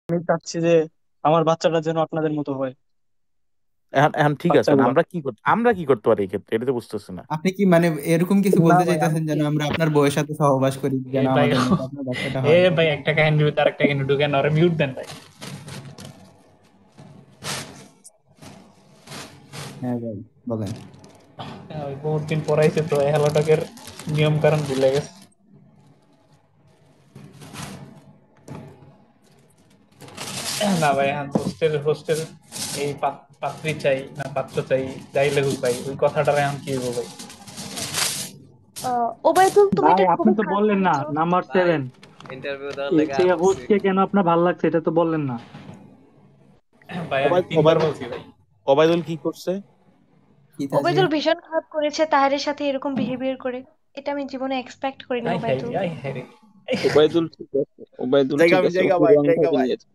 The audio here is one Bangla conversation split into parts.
আমি চাচ্ছি যে আমার বাচ্চাটা যেন আপনাদের মতো হয়, এখন এখন ঠিক আছে, বাচ্চাগুলো। আমরা কি করতে পারি এই ক্ষেত্রে, এটা তো বুঝতেছি না। আপনি কি মানে এরকম কিছু না বলতে ভাই, আমি চাইতেছেন যেন আমরা আপনার বউয়ের সাথে সহবাস করি, এ যেন ভাই, আমাদের মতো আপনার বাচ্চাটা এ হয়? ভাই, একটা কাহিনী তার একটা কাহিনী ঢুকেন, ওরে মিউট দেন ভাই। হ্যাঁ ভাই, বলেন। ওই বহুত দিন পড়াইছে তো হেলোটকের নিয়ম কারণ ভুলে গেছে। না ভাই, হ্যাঁ, হোস্টেল হোস্টেল এই পাত্রী চাই না পাত্র চাই, যাই লেগুক ভাই, ওই কথাটারে এখন কি হইব ভাই? ওবায়দুল, তুমি ভাই এটা আপনি খুবই তো খারাপ বললেন না বলছো। নাম্বার ভাই 7, ইন্টারভিউ দেওয়ার এর লেগে থেকে বসছি। হোস্টকে কেন আপনার ভালো লাগছে এটা তো বললেন না। ভাই আমি ওবায়দ- 3 বার ওবায়দুল বলছি ভাই। ওবায়দুল কি করছে? কি তাজি? ওবায়দুল ভীষণ খারাপ করেছে তাহেরের সাথে এরকম বিহেভিয়ার করে। এটা আমি জীবনে এক্সপেক্ট করিনি I hi Obaidul. I hi রে। ওবায়দুল ঠিক আছে, ওবায়দুল জায়গা ঠিক আছে, জায়গা উনি ভাই, রং জায়গা ভাবে ভাই। নিয়েছে,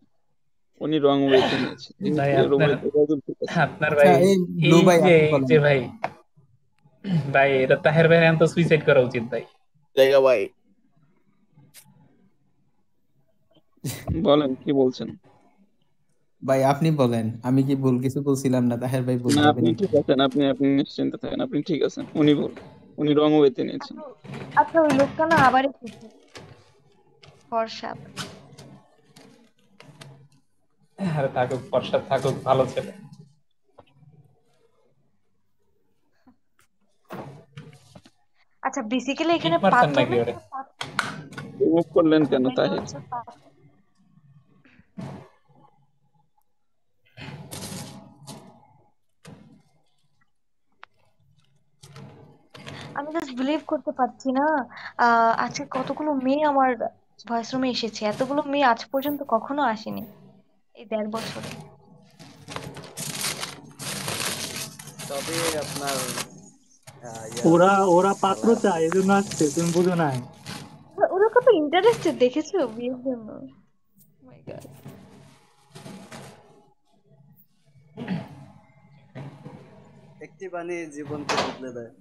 উনি রং ওয়েতে নিয়েছে, ঠিক ভাই আছে, আপনার ওবায়দুল ঠিক আছে। আপনার আচ্ছা, ভাই, এই ব্লু এই ভাই যে আপনি এই বলেন। যে ভাই, ভাই এটা তাহের ভাই এখন তো সুইসাইড করা উচিত ভাই। জায়গা ভাই। বলেন কি বলছেন। ভাই আপনি বলেন, আমি কি ভুল কিছু বলছিলাম? না তাহের ভাই ভুল না ভাবে আপনি নাকি? ঠিক আছেন, আপনি আপনি নিশ্চিন্তে থাকেন, আপনি ঠিক আছেন, উনি ভুল, উনি রং ওয়েতে নিয়েছেন। আচ্ছা, আচ্ছা, ওই লোকটা না আবার এসেছে, ফরসাদ। আরে থাকুক, ফর্সা থাকুক, ভালো ছেলে। আচ্ছা, বেসিক্যালি কিক এখানে মারছেন পাত্র নাকি মেয়ে ওরে? না রিমুভ করলেন কেন মেয়েটা তাহির? হচ্ছে আমি জাস্ট বিলিভ করতে পারছি না। আজকে কতগুলো মেয়ে আমার ভয়েস রুমে এসেছে, এতগুলো মেয়ে আজ পর্যন্ত কখনো আসেনি এই 1.5 বছরে। তবে আপনার ইয়া ওরা ওরা পাত্র খেলা আছে। চায় এজন্য আসছে, তুমি বুঝো নাই? ওরা কত ইন্টারেস্টেড দেখেছো বিয়ের জন্য। মাই গড। একটি বাণী জীবনকে বদলে দেয়।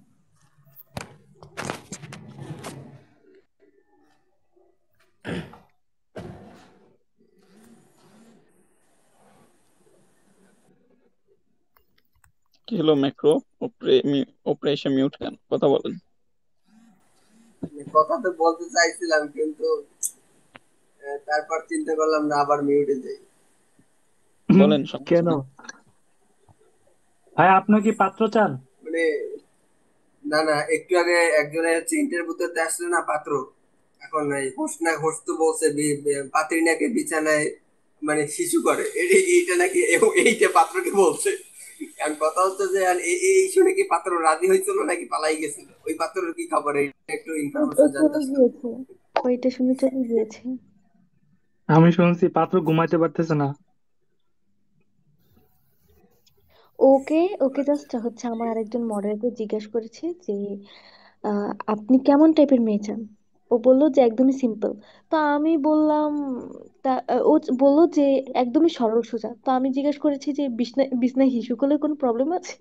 কি হলো ম্যাক্রো? ওপরে ওপরে এসে মিউট কেন, কথা বলেন। কথা তো বলতে চাইছিলাম, কিন্তু তারপর চিন্তা করলাম না, আবার মিউটে যাই। বলেন, সমস্যা কেন নেই। ভাই, আপনি কি পাত্র চান? মানে না না, একটু আগে একজনের হচ্ছে ইন্টারভিউ দিতে আসলে না পাত্র, এখন নাই হোস্ট, না হোস্ট তো বলছে পাত্রী নাকি বিছানায় মানে শিশু করে, এইটা নাকি এইটা পাত্রকে বলছে। কারণ কথা হচ্ছে যে আর এই শুনে কি পাত্র রাজি হয়েছিল নাকি পালাই গেছিল, ওই পাত্রের কি খবর, এটা একটু ও ইনফরমেশন জানতে চলে আসলাম। গিয়েছে, ওইটা শুনে চলে গিয়েছে। আমি শুনছি পাত্র ঘুমাইতে পারতেছে না। ওকে ওকে জাস্ট হচ্ছে আমার আরেকজন মডারেটর জিজ্ঞেস করেছে যে আপনি কেমন টাইপের মেয়ে চান। ও বললো যে একদমই সিম্পল। তো আমি বললাম, ও বললো যে একদমই সরল সোজা। তো আমি জিজ্ঞেস করেছি যে বিছনায় বিছনায় হিসু করলে কোনো প্রবলেম আছে?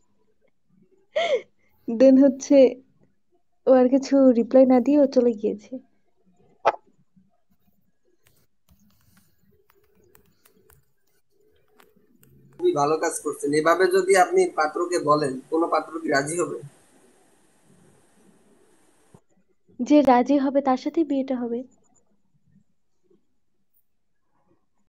দেন হচ্ছে ও আর কিছু রিপ্লাই না দিয়ে ও চলে গিয়েছে। খুবই ভালো কাজ করছেন, এভাবে যদি আপনি পাত্রকে বলেন, কোনো পাত্র কি রাজি হবে? যে রাজি হবে তার সাথেই বিয়েটা হবে।